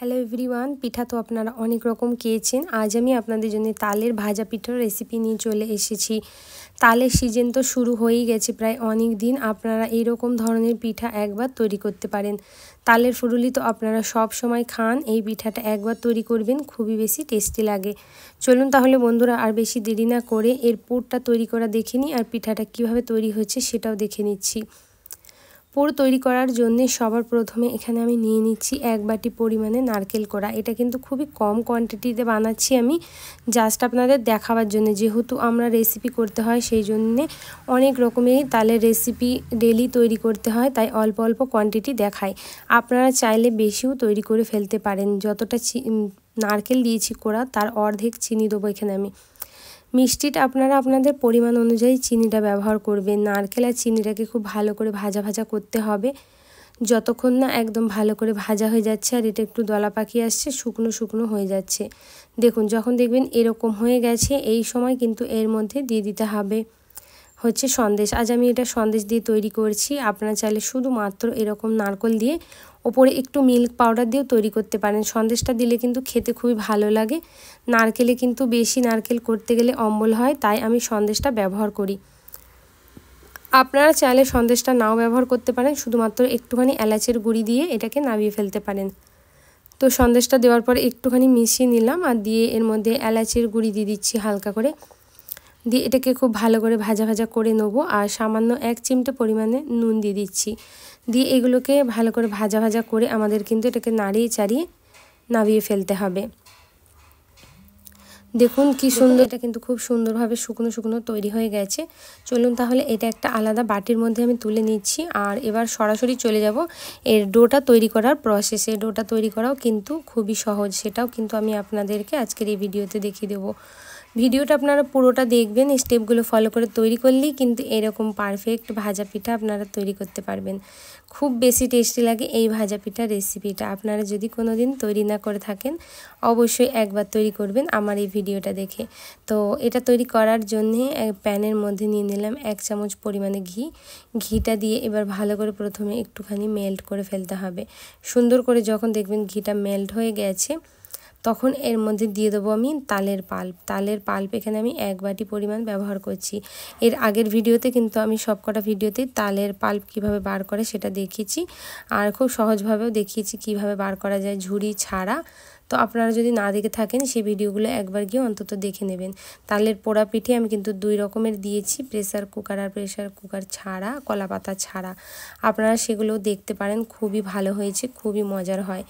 Hello everyone, পিঠা তো আপনারা অনেক রকম খেয়েছেন। আজ আমি আপনাদের জন্য তালের ভাজা পিঠার রেসিপি নিয়ে চলে এসেছি। তালের সিজন তো শুরু হয়েই গেছে প্রায় অনেক দিন। আপনারা এইরকম ধরনের পিঠা একবার তৈরি করতে পারেন। তালের ফুরুলি তো আপনারা সব সময় খান, এই পিঠাটা একবার তৈরি করবেন, খুবই বেশি টেস্টি লাগে। চলুন তাহলে বন্ধুরা আর বেশি দেরি না করে এর পুরটা তৈরি করা দেখে নিই, আর পিঠাটা কিভাবে তৈরি হচ্ছে সেটাও দেখে নিচ্ছি। পুর তৈরি করার জন্য সবার প্রথমে এখানে আমি নিয়ে নিচ্ছি 1 বাটি পরিমাণে নারকেল কোড়া। এটা কিন্তু খুবই কম কোয়ান্টিটিতে বানাচ্ছি আমি, জাস্ট আপনাদের দেখাবার জন্য। যেহেতু আমরা রেসিপি করতে হয় সেই জন্যে অনেক রকমেরই তালের রেসিপি ডেলি তৈরি করতে হয়, তাই অল্প অল্প কোয়ান্টিটি দেখাই। আপনারা চাইলে বেশিও তৈরি করে ফেলতে পারেন। যতটা নারকেল দিয়েছি কোড়া তার অর্ধেক চিনি দেবো এখানে আমি। মিষ্টিটা আপনারা আপনাদের পরিমাণ অনুযায়ী চিনিটা ব্যবহার করবেন। নারকেল আর চিনিটাকে খুব ভালো করে ভাজা ভাজা করতে হবে, যতক্ষণ না একদম ভালো করে ভাজা হয়ে যাচ্ছে আর এটা একটু দলা পাকিয়ে আসছে, শুকনো শুকনো হয়ে যাচ্ছে। দেখুন, যখন দেখবেন এরকম হয়ে গেছে, এই সময় কিন্তু এর মধ্যে দিয়ে দিতে হবে হচ্ছে সন্দেশ। আজ আমি এটা সন্দেশ দিয়ে তৈরি করছি। আপনারা চাইলে শুধুমাত্র এরকম নারকেল দিয়ে ওপরে একটু মিল্ক পাউডার দিয়েও তৈরি করতে পারেন। সন্দেশটা দিলে কিন্তু খেতে খুবই ভালো লাগে। নারকেলে কিন্তু বেশি নারকেল করতে গেলে অম্বল হয়, তাই আমি সন্দেশটা ব্যবহার করি। আপনারা চাইলে সন্দেশটা নাও ব্যবহার করতে পারেন, শুধুমাত্র একটুখানি এলাচের গুঁড়ি দিয়ে এটাকে নামিয়ে ফেলতে পারেন। তো সন্দেশটা দেওয়ার পর একটুখানি মিশিয়ে নিলাম, আর দিয়ে এর মধ্যে এলাচের গুঁড়ি দিয়ে দিচ্ছি হালকা করে। দিয়ে এটাকে খুব ভালো করে ভাজা ভাজা করে নেব, আর সামান্য 1 চিমটে পরিমাণে নুন দিয়ে দিচ্ছি। দিয়ে এগুলোকে ভালো করে ভাজা ভাজা করে আমাদের কিন্তু এটাকে নাড়িয়ে চাড়িয়ে নামিয়ে ফেলতে হবে। দেখুন কি সুন্দর, এটা কিন্তু খুব সুন্দরভাবে শুকনো শুকনো তৈরি হয়ে গেছে। চলুন তাহলে এটা একটা আলাদা বাটির মধ্যে আমি তুলে নিচ্ছি, আর এবার সরাসরি চলে যাব এর ডোটা তৈরি করার প্রসেসে। ডোটা তৈরি করাও কিন্তু খুবই সহজ, সেটাও কিন্তু আমি আপনাদেরকে আজকের এই ভিডিওতে দেখিয়ে দেবো। ভিডিওটা আপনারা পুরোটা দেখবেন, স্টেপগুলো ফলো করে তৈরি করলেই কিন্তু এরকম পারফেক্ট ভাজা পিঠা আপনারা তৈরি করতে পারবেন। খুব বেশি টেস্টি লাগে এই ভাজা পিঠা রেসিপিটা। আপনারা যদি কোনো দিন তৈরি না করে থাকেন, অবশ্যই একবার তৈরি করবেন আমার এই ভিডিওটা দেখে। তো এটা তৈরি করার জন্যে প্যানের মধ্যে নিয়ে নিলাম 1 চামচ পরিমাণে ঘি। ঘিটা দিয়ে এবার ভালো করে প্রথমে একটুখানি মেল্ট করে ফেলতে হবে। সুন্দর করে যখন দেখবেন ঘিটা মেল্ট হয়ে গেছে, তখন এর মধ্যে দিয়ে দেবো আমি তালের পাল্প। তালের পাল্প এখানে আমি 1 বাটি পরিমাণ ব্যবহার করছি। এর আগের ভিডিওতে কিন্তু আমি সবকটা ভিডিওতেই তালের পাল্প কিভাবে বার করে সেটা দেখিয়েছি, আর খুব সহজভাবেও দেখিয়েছি কিভাবে বার করা যায় ঝুড়ি ছাড়া। তো আপনারা যদি না দেখে থাকেন সেই ভিডিওগুলো একবার গিয়ে অন্তত দেখে নেবেন। তালের পোড়া পিঠে আমি কিন্তু 2 রকমের দিয়েছি, প্রেসার কুকার আর প্রেসার কুকার ছাড়া, কলা পাতা ছাড়া। আপনারা সেগুলোও দেখতে পারেন, খুবই ভালো হয়েছে, খুবই মজার হয়।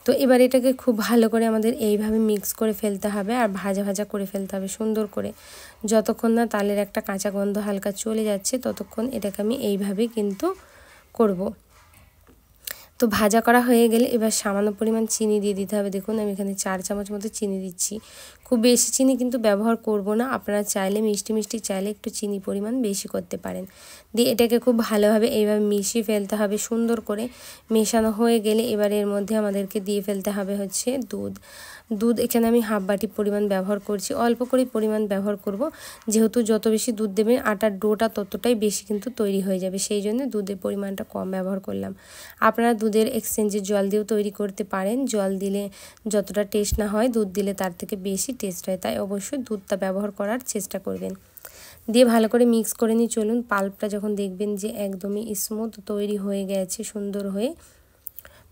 তো এবার এটাকে খুব ভালো করে আমাদের এইভাবে মিক্স করে ফেলতে হবে, আর ভাজা ভাজা করে ফেলতে হবে সুন্দর করে। যতক্ষণ না তালের একটা কাঁচা গন্ধ হালকা চলে যাচ্ছে, ততক্ষণ এটাকে আমি এইভাবেই কিন্তু করব। তো ভাজা করা হয়ে গেলে এবার সামান্য পরিমাণ চিনি দিয়ে দিতে হবে। দেখুন আমি এখানে 4 চামচ মতো চিনি দিচ্ছি। খুব বেশি চিনি কিন্তু ব্যবহার করব না, আপনারা চাইলে মিষ্টি মিষ্টি চাইলে একটু চিনি পরিমাণ বেশি করতে পারেন। দিয়ে এটাকে খুব ভালোভাবে এইভাবে মিশিয়ে ফেলতে হবে সুন্দর করে। মেশানো হয়ে গেলে এবার এর মধ্যে আমাদেরকে দিয়ে ফেলতে হবে হচ্ছে দুধ। দুধ এখানে আমি 1/2 বাটি পরিমাণ ব্যবহার করছি, অল্প করে পরিমাণ ব্যবহার করব, যেহেতু যত বেশি দুধ দেবেন আটার ডোটা ততটাই বেশি কিন্তু তৈরি হয়ে যাবে, সেই জন্য দুধের পরিমাণটা কম ব্যবহার করলাম। আপনারা দুধের এক্সচেঞ্জে জল দিয়েও তৈরি করতে পারেন। জল দিলে যতটা টেস্ট না হয়, দুধ দিলে তার থেকে বেশি টেস্ট হয়, তাই অবশ্যই দুধটা ব্যবহার করার চেষ্টা করবেন। দিয়ে ভালো করে মিক্স করে নিই। চলুন পাল্পটা যখন দেখবেন যে একদমই স্মুথ তৈরি হয়ে গেছে সুন্দর হয়ে,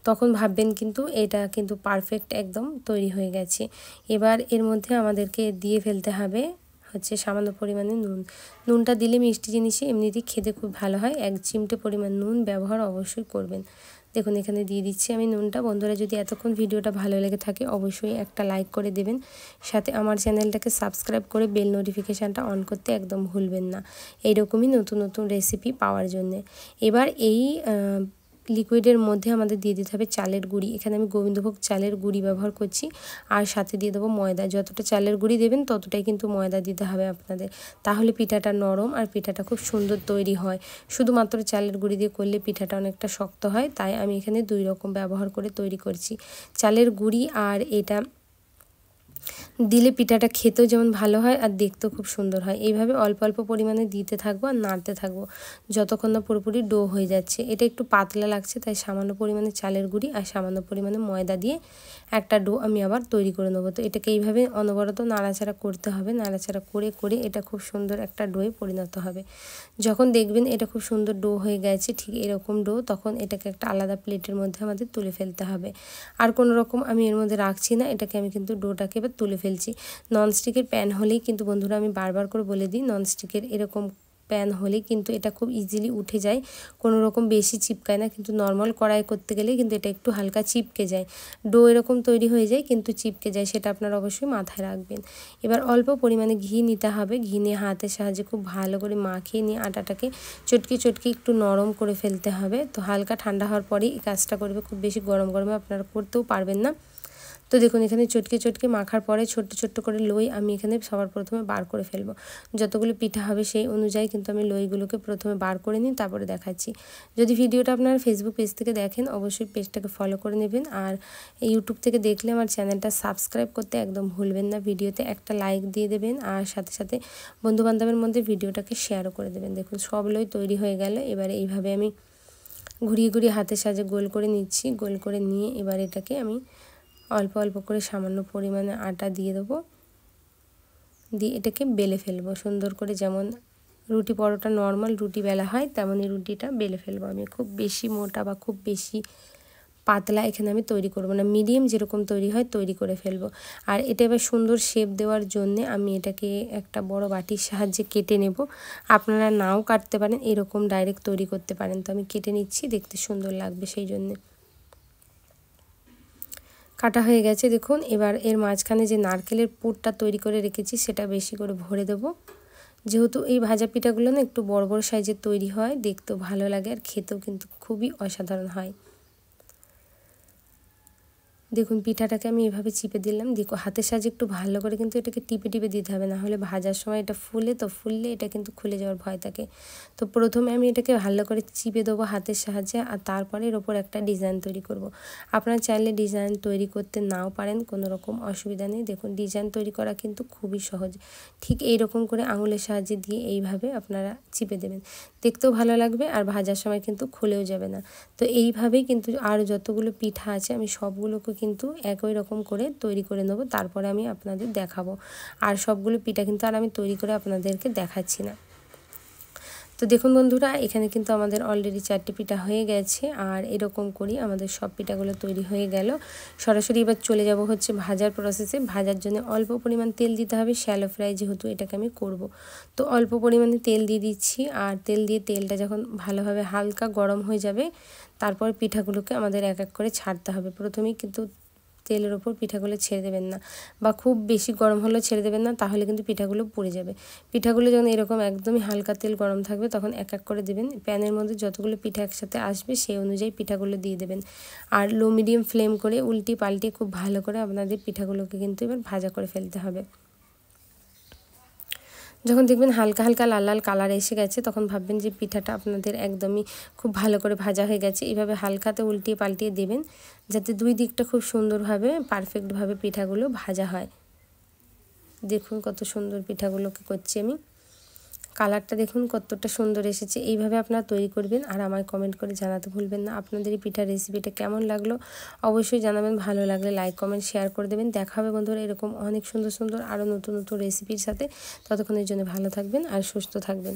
তখন ভাববেন কিন্তু এটা কিন্তু পারফেক্ট একদম তৈরি হয়ে গেছে। এবার এর মধ্যে আমাদেরকে দিয়ে ফেলতে হবে হচ্ছে সামান্য পরিমাণে নুন। নুনটা দিলে মিষ্টি জিনিসে এমনিতেই খেতে খুব ভালো হয়। 1 চিমটে পরিমাণ নুন ব্যবহার অবশ্যই করবেন। দেখুন এখানে দিয়ে দিচ্ছি আমি নুনটা। বন্ধুরা যদি এতক্ষণ ভিডিওটা ভালো লেগে থাকে অবশ্যই একটা লাইক করে দেবেন, সাথে আমার চ্যানেলটাকে সাবস্ক্রাইব করে বেল নোটিফিকেশানটা অন করতে একদম ভুলবেন না, এইরকমই নতুন নতুন রেসিপি পাওয়ার জন্যে। এবার এই লিকুইডের মধ্যে আমাদের দিয়ে দিতে হবে চালের গুঁড়ি। এখানে আমি গোবিন্দভোগ চালের গুঁড়ি ব্যবহার করছি, আর সাথে দিয়ে দেবো ময়দা। যতটা চালের গুঁড়ি দেবেন ততটাই কিন্তু ময়দা দিতে হবে আপনাদের, তাহলে পিঠাটা নরম আর পিঠাটা খুব সুন্দর তৈরি হয়। শুধুমাত্র চালের গুঁড়ি দিয়ে করলে পিঠাটা অনেকটা শক্ত হয়, তাই আমি এখানে 2 রকম ব্যবহার করে তৈরি করছি। চালের গুঁড়ি আর এটা দিলে পিঠাটা খেতেও যেমন ভালো হয় আর দেখতেও খুব সুন্দর হয়। এইভাবে অল্প অল্প পরিমাণে দিতে থাকবো আর নাড়তে থাকবো যতক্ষণ না পুরোপুরি ডো হয়ে যাচ্ছে। এটা একটু পাতলা লাগছে, তাই সামান্য পরিমাণে চালের গুঁড়ি আর সামান্য পরিমাণে ময়দা দিয়ে একটা ডো আমি আবার তৈরি করে নেবো। তো এটাকে এইভাবে অনবরত নাড়াচাড়া করতে হবে, নাড়াচাড়া করে করে এটা খুব সুন্দর একটা ডোয়ে পরিণত হবে। যখন দেখবেন এটা খুব সুন্দর ডো হয়ে গেছে, ঠিক এরকম ডো, তখন এটাকে একটা আলাদা প্লেটের মধ্যে আমাদের তুলে ফেলতে হবে। আর কোনো রকম আমি এর মধ্যে রাখছি না, এটাকে আমি কিন্তু ডোটাকে এবার তুলে ফেলছি। ননস্টিকের প্যান হলেই কিন্তু বন্ধুরা, আমি বারবার করে বলে দিই, ননস্টিকের এরকম প্যান হলেই কিন্তু এটা খুব ইজিলি উঠে যায়, কোনো রকম বেশি চিপকায় না। কিন্তু নর্মাল কড়াই করতে গেলে কিন্তু এটা একটু হালকা চিপকে যায়, ডো এরকম তৈরি হয়ে যায় কিন্তু চিপকে যায়, সেটা আপনারা অবশ্যই মাথায় রাখবেন। এবার অল্প পরিমাণে ঘি নিতে হবে, ঘি নিয়ে হাতের সাহায্যে খুব ভালো করে মাখিয়ে নিয়ে আটাটাকে চটকে চটকে একটু নরম করে ফেলতে হবে। তো হালকা ঠান্ডা হওয়ার পরেই এই কাজটা করবে, খুব বেশি গরম গরমে আপনারা করতেও পারবেন না। তো দেখুন এখানে চটকে চটকে মাখার পরে ছোট্ট ছোট্ট করে লই আমি এখানে সবার প্রথমে বার করে ফেলবো। যতগুলো পিঠা হবে সেই অনুযায়ী কিন্তু আমি লইগুলোকে প্রথমে বার করে নিই, তারপরে দেখাচ্ছি। যদি ভিডিওটা আপনারা ফেসবুক পেজ থেকে দেখেন অবশ্যই পেজটাকে ফলো করে নেবেন, আর ইউটিউব থেকে দেখলে আমার চ্যানেলটা সাবস্ক্রাইব করতে একদম ভুলবেন না। ভিডিওতে একটা লাইক দিয়ে দেবেন আর সাথে সাথে বন্ধুবান্ধবের মধ্যে ভিডিওটাকে শেয়ারও করে দেবেন। দেখুন সব লই তৈরি হয়ে গেল। এবারে এইভাবে আমি ঘুরিয়ে ঘুরিয়ে হাতের সাহায্যে গোল করে নিচ্ছি। গোল করে নিয়ে এবার এটাকে আমি অল্প অল্প করে সামান্য পরিমাণে আটা দিয়ে দেবো, দিয়ে এটাকে বেলে ফেলবো সুন্দর করে। যেমন রুটি পরোটা নর্মাল রুটি বেলা হয় তেমনই রুটিটা বেলে ফেলবো আমি। খুব বেশি মোটা বা খুব বেশি পাতলা এখানে আমি তৈরি করব না, মিডিয়াম যেরকম তৈরি হয় তৈরি করে ফেলবো। আর এটা এবার সুন্দর শেপ দেওয়ার জন্যে আমি এটাকে একটা বড় বাটির সাহায্যে কেটে নেব। আপনারা নাও কাটতে পারেন, এরকম ডাইরেক্ট তৈরি করতে পারেন। তো আমি কেটে নিচ্ছি, দেখতে সুন্দর লাগবে সেই জন্যে। কাটা হয়ে গেছে দেখুন। এবার এর মাঝখানে যে নারকেলের পুরটা তৈরি করে রেখেছি সেটা বেশি করে ভরে দেব। যেহেতু এই ভাজা পিঠাগুলো না একটু বড় বড় সাইজের তৈরি হয়, দেখতেও ভালো লাগে আর খেতেও কিন্তু খুবই অসাধারণ হয়। দেখুন পিঠাটাকে আমি এভাবে চিপে দিলাম, দেখো হাতের সাহায্যে একটু ভালো করে কিন্তু এটাকে টিপে টিপে দিতে হবে, না হলে ভাজার সময় এটা ফুললে এটা কিন্তু খুলে যাওয়ার ভয় থাকে। তো প্রথমে আমি এটাকে ভালো করে চিপে দেবো হাতের সাহায্যে, আর তারপরে এর ওপর একটা ডিজাইন তৈরি করব। আপনারা চাইলে ডিজাইন তৈরি করতে নাও পারেন, কোনো রকম অসুবিধা নেই। দেখুন ডিজাইন তৈরি করা কিন্তু খুবই সহজ। ঠিক এইরকম করে আঙুলের সাহায্যে দিয়ে এইভাবে আপনারা চিপে দেবেন, দেখতেও ভালো লাগবে আর ভাজার সময় কিন্তু খুলেও যাবে না। তো এইভাবেই কিন্তু আর যতগুলো পিঠা আছে আমি সবগুলোকে কিন্তু একই রকম করে তৈরি করে নেব, তারপরে আমি আপনাদের দেখাবো। আর সবগুলো পিঠা কিন্তু আর আমি তৈরি করে আপনাদেরকে দেখাচ্ছি না। তো দেখুন বন্ধুরা, এখানে কিন্তু আমাদের অলরেডি 4টি পিঠা হয়ে গেছে, আর এরকম করি আমাদের সব পিঠাগুলো তৈরি হয়ে গেল। সরাসরি এবার চলে যাব হচ্ছে ভাজার প্রসেসে। ভাজার জন্য অল্প পরিমাণ তেল দিতে হবে, শ্যালো ফ্রাই যেহেতু এটাকে আমি করব। তো অল্প পরিমাণে তেল দিয়ে দিচ্ছি, আর তেল দিয়ে তেলটা যখন ভালোভাবে হালকা গরম হয়ে যাবে তারপর পিঠাগুলোকে আমাদের এক এক করে ছাড়তে হবে। প্রথমেই কিন্তু তেলের ওপর পিঠাগুলো ছেড়ে দেবেন না, বা খুব বেশি গরম হলেও ছেড়ে দেবেন না, তাহলে কিন্তু পিঠাগুলো পুড়ে যাবে। পিঠাগুলো যখন এরকম একদমই হালকা তেল গরম থাকবে তখন এক এক করে দেবেন। প্যানের মধ্যে যতগুলো পিঠা একসাথে আসবে সেই অনুযায়ী পিঠাগুলো দিয়ে দেবেন, আর লো মিডিয়াম ফ্লেম করে উল্টি পাল্টে খুব ভালো করে আপনাদের পিঠাগুলোকে কিন্তু এবার ভাজা করে ফেলতে হবে। যখন দেখবেন হালকা হালকা লাল লাল কালার এসে গেছে তখন ভাববেন যে পিঠাটা আপনাদের একদমই খুব ভালো করে ভাজা হয়ে গেছে। এইভাবে হালকাতে উল্টিয়ে পাল্টিয়ে দেবেন যাতে দুই দিকটা খুব সুন্দরভাবে পারফেক্টভাবে পিঠাগুলো ভাজা হয়। দেখুন কত সুন্দর পিঠাগুলোকে করছি আমি, কালারটা দেখুন কতটা সুন্দর এসেছে। এইভাবে আপনারা তৈরি করবেন আর আমায় কমেন্ট করে জানাতে ভুলবেন না আপনাদের এই পিঠার রেসিপিটা কেমন লাগলো। অবশ্যই জানাবেন, ভালো লাগলে লাইক কমেন্ট শেয়ার করে দেবেন। দেখা হবে বন্ধুরা এরকম অনেক সুন্দর সুন্দর আরও নতুন নতুন রেসিপির সাথে। ততক্ষণের জন্য ভালো থাকবেন আর সুস্থ থাকবেন।